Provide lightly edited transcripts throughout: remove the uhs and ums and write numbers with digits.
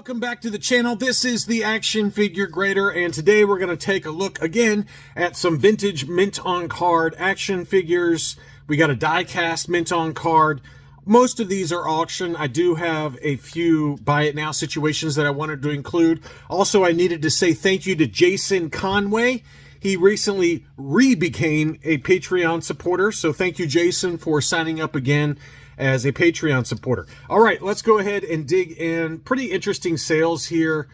Welcome back to the channel. This is the Action Figure Grader, and today we're going to take a look again at some vintage mint on card action figures. We got a die-cast mint on card. Most of these are auction. I do have a few buy it now situations that I wanted to include. Also, I needed to say thank you to Jason Conway. He recently became a Patreon supporter, so thank you, Jason, for signing up again as a Patreon supporter. All right, let's go ahead and dig in. Pretty interesting sales here.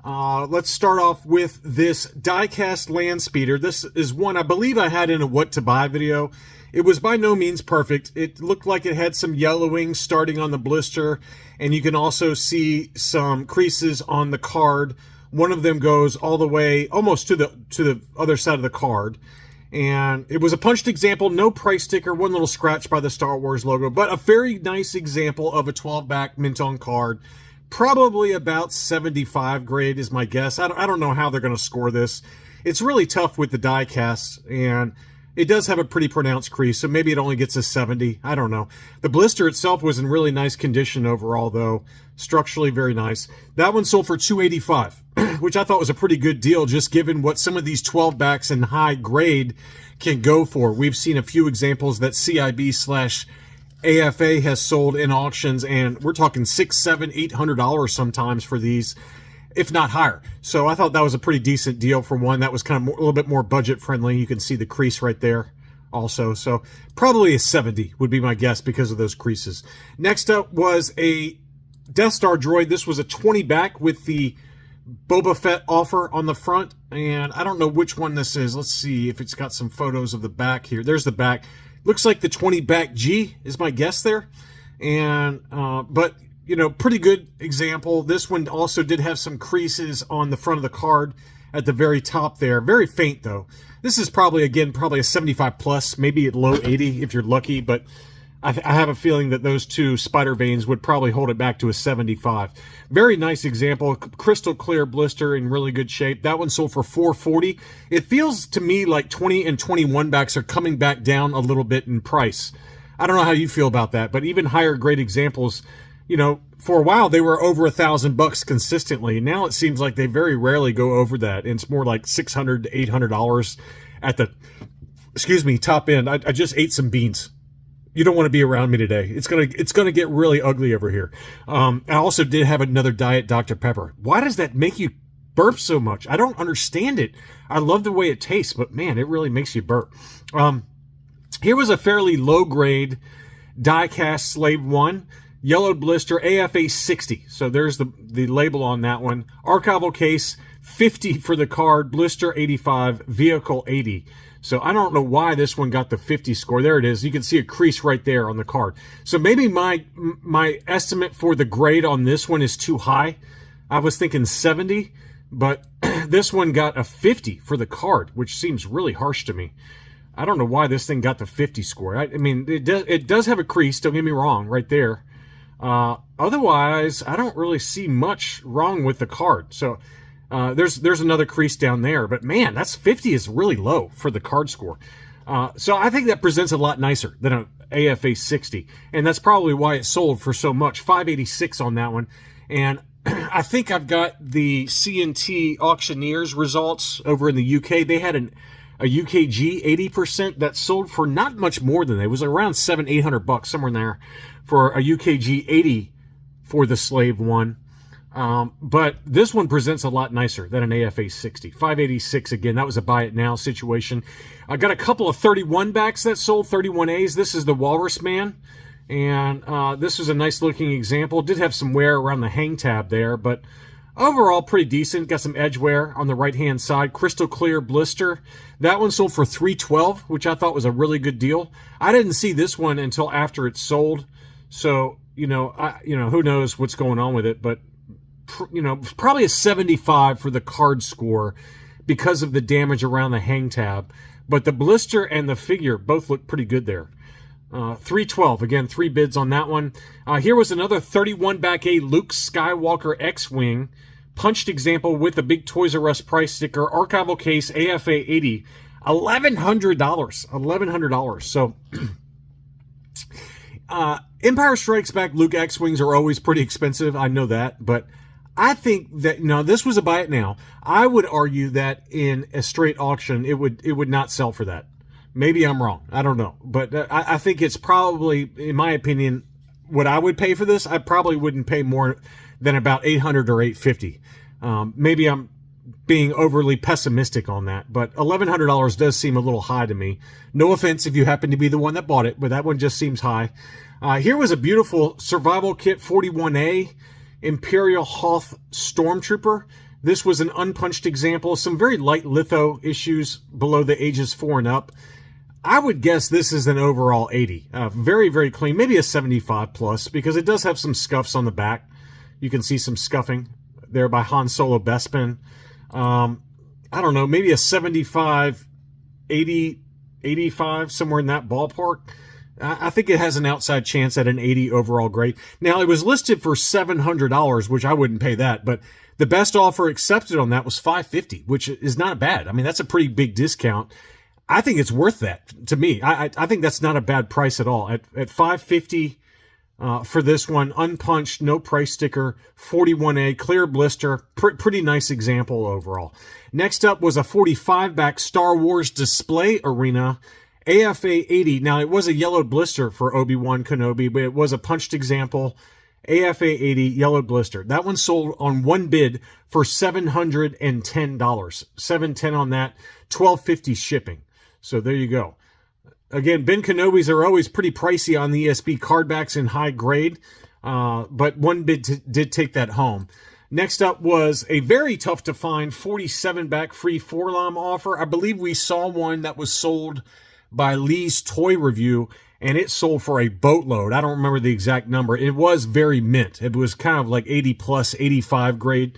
Let's start off with this die-cast land speeder. This is one I believe I had in a what to buy video. It was by no means perfect. It looked like it had some yellowing starting on the blister, and you can also see some creases on the card. One of them goes all the way almost to the other side of the card. And it was a punched example, no price sticker, one little scratch by the Star Wars logo, but a very nice example of a 12-back mint on card. Probably about 75 grade is my guess. I don't know how they're going to score this. It's really tough with the die cast, and it does have a pretty pronounced crease, so maybe it only gets a 70. I don't know. The blister itself was in really nice condition overall, though. Structurally very nice. That one sold for $285. Which I thought was a pretty good deal, just given what some of these 12-backs in high grade can go for. We've seen a few examples that CIB/AFA has sold in auctions, and we're talking $600, $700, $800 sometimes for these, if not higher. So I thought that was a pretty decent deal for one. That was kind of a little bit more budget friendly. You can see the crease right there also. So probably a 70 would be my guess because of those creases. Next up was a Death Star droid. This was a 20-back with the Boba Fett offer on the front, and I don't know which one this is. Let's see if it's got some photos of the back here. There's the back. Looks like the 20-back G is my guess there. And but you know, pretty good example. This one also did have some creases on the front of the card at the very top there. Very faint though. This is probably a 75 plus, maybe at low 80 if you're lucky, but I have a feeling that those two spider veins would probably hold it back to a 75. Very nice example. Crystal clear blister in really good shape. That one sold for $440. It feels to me like 20 and 21 backs are coming back down a little bit in price. I don't know how you feel about that, but even higher grade examples, you know, for a while they were over $1,000 consistently. Now it seems like they very rarely go over that, and it's more like $600 to $800 at the, top end. I just ate some beans. You don't want to be around me today. It's gonna get really ugly over here. I also did have another Diet Dr. Pepper. Why does that make you burp so much? I don't understand it. I love the way it tastes, but man, it really makes you burp. Here was a fairly low grade die-cast Slave 1, yellow blister, AFA 60. So there's the label on that one. Archival case, 50 for the card, blister 85, vehicle 80. So I don't know why this one got the 50 score. There it is. You can see a crease right there on the card. So maybe my estimate for the grade on this one is too high. I was thinking 70, but this one got a 50 for the card, which seems really harsh to me. I don't know why this thing got the 50 score. I mean, it does have a crease, don't get me wrong, right there. Otherwise, I don't really see much wrong with the card. So there's another crease down there, but man, that's 50 is really low for the card score. So I think that presents a lot nicer than an AFA 60, and that's probably why it sold for so much. 586 on that one, and I think I've got the CNT auctioneers results over in the UK. They had a UKG 80% that sold for not much more than that. It was around $700-800 somewhere in there for a UKG 80 for the Slave 1. But this one presents a lot nicer than an AFA 60. 586 again. That was a buy it now situation. I got a couple of 31 backs that sold, 31As. This is the Walrus Man, and this was a nice looking example. Did have some wear around the hang tab there, but overall pretty decent. Got some edge wear on the right hand side. Crystal clear blister. That one sold for $312, which I thought was a really good deal. I didn't see this one until after it sold, so you know, who knows what's going on with it, but you know, probably a 75 for the card score because of the damage around the hang tab. But the blister and the figure both look pretty good there. 312, again, 3 bids on that one. Here was another 31 back A Luke Skywalker X-Wing, punched example with a big Toys R Us price sticker, archival case, AFA 80, $1,100. $1,100. So Empire Strikes Back Luke X-Wings are always pretty expensive. I know that, but I think that, this was a buy it now. I would argue that in a straight auction, it would not sell for that. Maybe I'm wrong. I don't know. But I think it's probably, in my opinion, what I would pay for this, I probably wouldn't pay more than about $800 or $850. Maybe I'm being overly pessimistic on that, but $1,100 does seem a little high to me. No offense if you happen to be the one that bought it, but that one just seems high. Here was a beautiful Survival Kit 41A Imperial Hoth Stormtrooper. This was an unpunched example. Some very light litho issues below the ages 4 and up. I would guess this is an overall 80. Very, very clean. Maybe a 75 plus, because it does have some scuffs on the back. You can see some scuffing there by Han Solo Bespin. I don't know, maybe a 75, 80, 85, somewhere in that ballpark. I think it has an outside chance at an 80 overall grade. Now, it was listed for $700, which I wouldn't pay that, but the best offer accepted on that was $550, which is not bad. I mean, that's a pretty big discount. I think it's worth that to me. I think that's not a bad price at all. At $550 for this one, unpunched, no price sticker, 41A, clear blister, pretty nice example overall. Next up was a 45-back Star Wars display arena, AFA 80. Now, it was a yellowed blister for Obi-Wan Kenobi, but it was a punched example, AFA 80, yellowed blister. That one sold on one bid for $710. $710 on that, $12.50 shipping. So there you go. Again, Ben Kenobis are always pretty pricey on the ESB cardbacks in high grade, but one bid did take that home. Next up was a very tough to find 47-back free 4-LOM offer. I believe we saw one that was sold by Lee's Toy Review, and it sold for a boatload. I don't remember the exact number. It was very mint. It was kind of like 80 plus, 85 grade,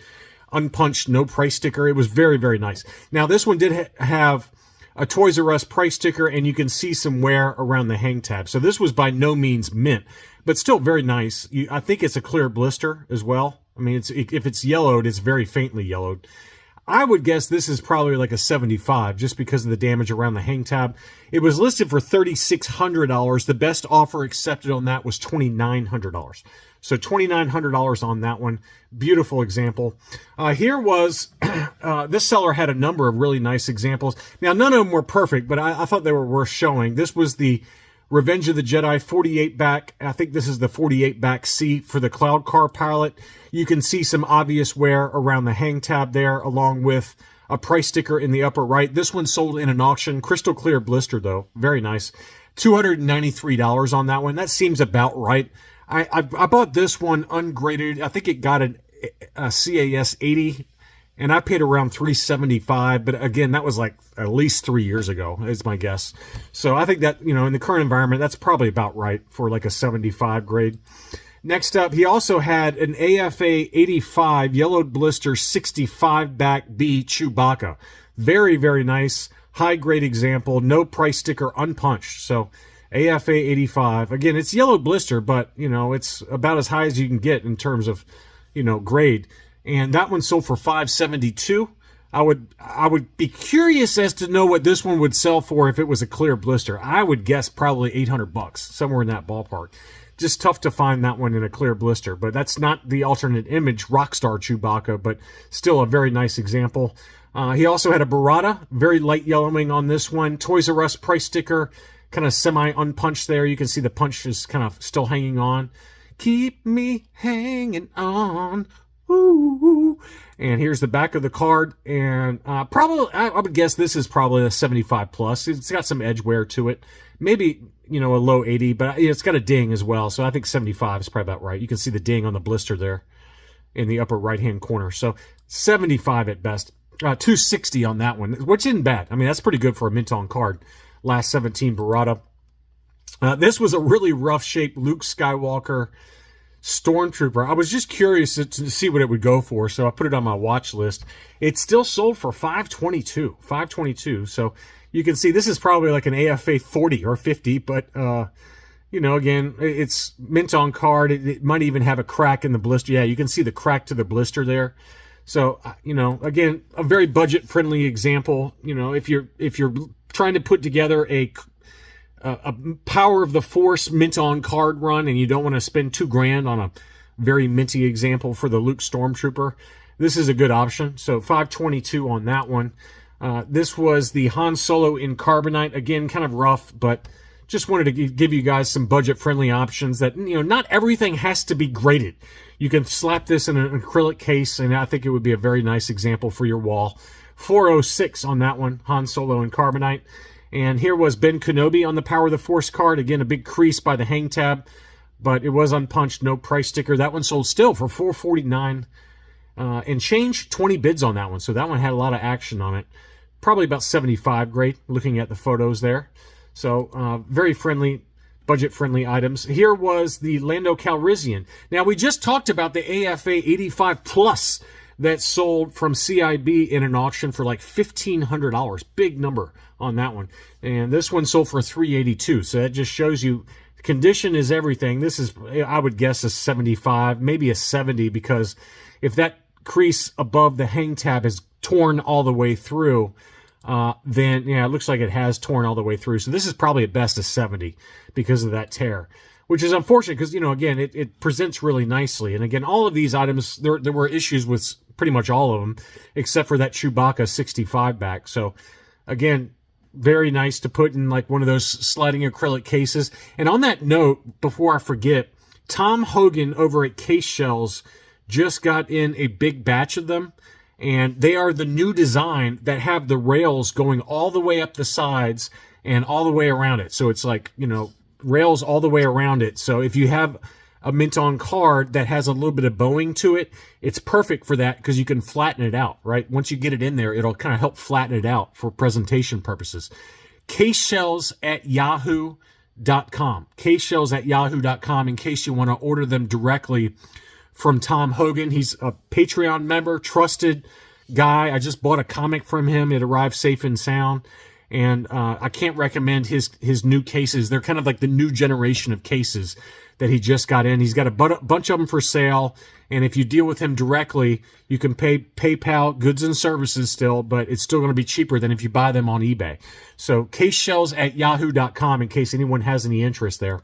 unpunched, no price sticker. It was very, very nice. Now, this one did have a Toys R Us price sticker, and you can see some wear around the hang tab. So this was by no means mint, but still very nice. I think it's a clear blister as well. I mean, if it's yellowed, it's very faintly yellowed. I would guess this is probably like a 75 just because of the damage around the hang tab. It was listed for $3,600. The best offer accepted on that was $2,900. So $2,900 on that one. Beautiful example. Here was, this seller had a number of really nice examples. Now, none of them were perfect, but I thought they were worth showing. This was the Revenge of the Jedi 48-back. I think this is the 48-back C for the Cloud Car pilot. You can see some obvious wear around the hang tab there, along with a price sticker in the upper right. This one sold in an auction. Crystal clear blister, though. Very nice. $293 on that one. That seems about right. I bought this one ungraded. I think it got a CAS 80, and I paid around $375. But again, that was like at least 3 years ago, is my guess. So I think that, in the current environment, that's probably about right for like a 75 grade. Next up, he also had an AFA 85 yellowed blister 65 back B Chewbacca. Very, very nice. High grade example. No price sticker, unpunched. So AFA 85. Again, it's yellow blister, but, it's about as high as you can get in terms of, grade. And that one sold for $572. I would be curious as to know what this one would sell for if it was a clear blister. I would guess probably $800, somewhere in that ballpark. Just tough to find that one in a clear blister, but that's not the alternate image Rockstar Chewbacca, but still a very nice example. He also had a Barada, very light yellowing on this one. Toys R Us price sticker, kind of semi-unpunched there. You can see the punch is kind of still hanging on. Keep me hanging on. Ooh. And here's the back of the card. And probably, I would guess this is probably a 75 plus. It's got some edge wear to it. Maybe, a low 80, but it's got a ding as well. So I think 75 is probably about right. You can see the ding on the blister there in the upper right-hand corner. So 75 at best. 260 on that one, which isn't bad. I mean, that's pretty good for a mint on card. Last 17 Barada. This was a really rough-shaped Luke Skywalker Stormtrooper. I was just curious to see what it would go for, so I put it on my watch list. It still sold for $522. So you can see this is probably like an AFA 40 or 50, but again, it's mint on card. It might even have a crack in the blister. Yeah, you can see the crack to the blister there. So again, a very budget-friendly example. If you're trying to put together a Power of the Force mint on card run and you don't want to spend $2,000 on very minty example for the Luke Stormtrooper. This is a good option. So $522 on that one. This was the Han Solo in carbonite. Again, kind of rough, but just wanted to give you guys some budget-friendly options that, not everything has to be graded. You can slap this in an acrylic case, and I think it would be a very nice example for your wall. $406 on that one, Han Solo in carbonite. And here was Ben Kenobi on the Power of the Force card. Again, a big crease by the hang tab, but it was unpunched, no price sticker. That one sold still for $449 and change, 20 bids on that one. So that one had a lot of action on it. Probably about 75 grade, looking at the photos there. So very friendly, budget-friendly items. Here was the Lando Calrissian. Now, we just talked about the AFA 85 Plus that sold from CIB in an auction for like $1,500. Big number on that one. And this one sold for $382. So that just shows you condition is everything. This is, I would guess, a 75, maybe a 70, because if that crease above the hang tab is torn all the way through, then yeah, it looks like it has torn all the way through. So this is probably at best a 70 because of that tear, which is unfortunate because, again, it presents really nicely. And again, all of these items, there were issues with pretty much all of them, except for that Chewbacca 65 back. So again, very nice to put in like one of those sliding acrylic cases. And on that note, before I forget, Tom Hogan over at Case Shells just got in a big batch of them. And they are the new design that have the rails going all the way up the sides and all the way around it. So it's like, rails all the way around it. So if you have a mint-on card that has a little bit of bowing to it, it's perfect for that because you can flatten it out, right? Once you get it in there, it'll kind of help flatten it out for presentation purposes. Caseshells@yahoo.com. Caseshells@yahoo.com in case you want to order them directly from Tom Hogan. He's a Patreon member, trusted guy. I just bought a comic from him. It arrived safe and sound. And I can't recommend his new cases. They're kind of like the new generation of cases that he just got in. He's got a bunch of them for sale. And if you deal with him directly, you can pay PayPal, goods and services still, but it's still going to be cheaper than if you buy them on eBay. So caseshells@yahoo.com in case anyone has any interest there.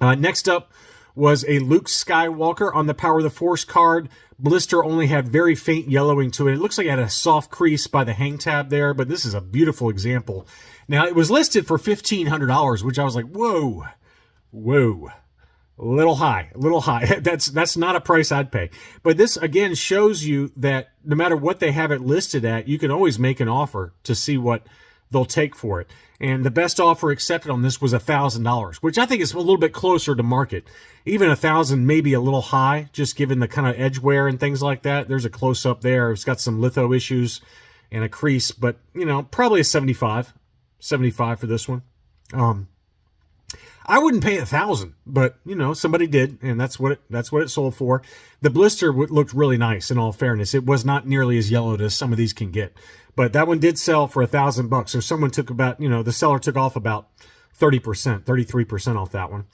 Next up was a Luke Skywalker on the Power of the Force card. Blister only had very faint yellowing to it. It looks like it had a soft crease by the hang tab there, but this is a beautiful example. Now, it was listed for $1,500, which I was like, whoa, a little high. That's not a price I'd pay. But this, again, shows you that no matter what they have it listed at, you can always make an offer to see what they'll take for it. And the best offer accepted on this was $1,000, which I think is a little bit closer to market. Even $1,000 may be a little high, just given the kind of edge wear and things like that. There's a close-up there. It's got some litho issues and a crease, but, probably a 75 for this one. I wouldn't pay $1,000, but, somebody did, and that's what it sold for. The blister looked really nice, in all fairness. It was not nearly as yellowed as some of these can get. But that one did sell for $1,000. So someone took about, the seller took off about 30%, 33% off that one.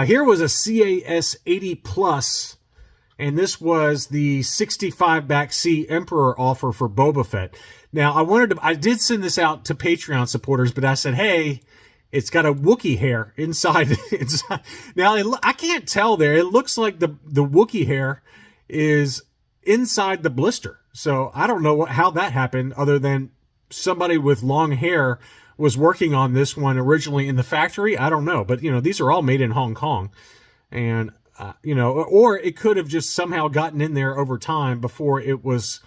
Here was a CAS 80 Plus, and this was the 65 back C Emperor offer for Boba Fett. Now, I did send this out to Patreon supporters, but I said, hey, it's got a Wookiee hair inside. Now, I can't tell there. It looks like the Wookiee hair is inside the blister. So I don't know how that happened, other than somebody with long hair was working on this one originally in the factory. I don't know, but these are all made in Hong Kong, and or it could have just somehow gotten in there over time before it was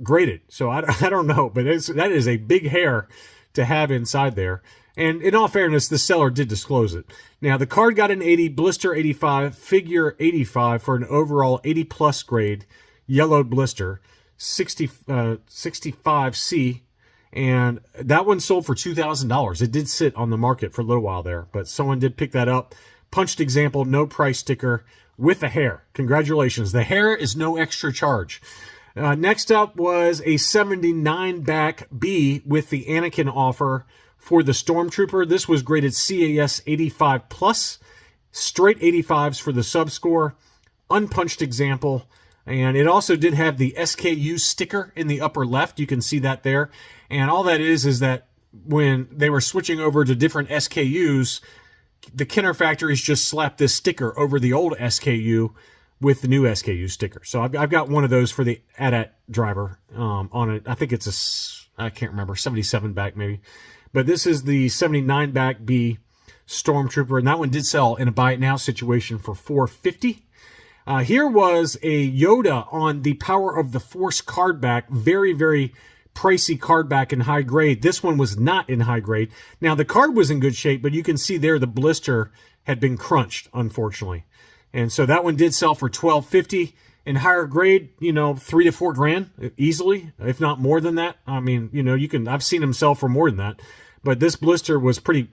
graded. So I don't know, but that is a big hair to have inside there. And in all fairness, the seller did disclose it. Now, the card got an 80, blister 85, figure 85 for an overall 80 plus grade, yellowed blister, 65C, and that one sold for $2,000. It did sit on the market for a little while there, but someone did pick that up. Punched example, no price sticker, with a hair. Congratulations. The hair is no extra charge. Next up was a 79 back B with the Anakin offer for the Stormtrooper. This was graded CAS 85 plus, straight 85s for the subscore, unpunched example, and it also did have the SKU sticker in the upper left. You can see that there. And all that is that when they were switching over to different SKUs, the Kenner factories just slapped this sticker over the old SKU with the new SKU sticker. So I've got one of those for the AT-AT driver on it. I think it's I can't remember, 77 back maybe. But this is the 79 back B Stormtrooper, and that one did sell in a buy it now situation for $450. Here was a Yoda on the Power of the Force card back. Very, very pricey card back in high grade. This one was not in high grade. Now, the card was in good shape, but you can see there the blister had been crunched, unfortunately. And so that one did sell for $12.50. In higher grade, you know, $3 to $4 grand easily, if not more than that. I mean, you know, I've seen them sell for more than that. But this blister was pretty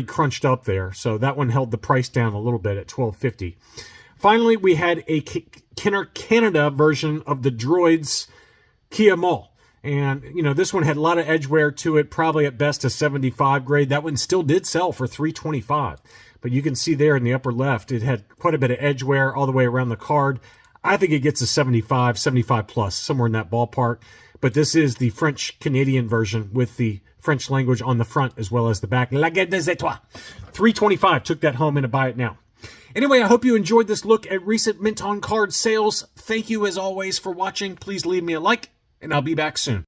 crunched up there. So that one held the price down a little bit at $12.50. Finally, we had a Kenner Canada version of the Droids Kia Mall. And, you know, this one had a lot of edge wear to it, probably at best a 75 grade. That one still did sell for $325. But you can see there in the upper left, it had quite a bit of edge wear all the way around the card. I think it gets a 75 plus, somewhere in that ballpark. But this is the French-Canadian version with the French language on the front as well as the back. La Guerre des Étoiles. $325. Took that home in a buy it now. Anyway, I hope you enjoyed this look at recent Mint on Card sales. Thank you, as always, for watching. Please leave me a like, and I'll be back soon.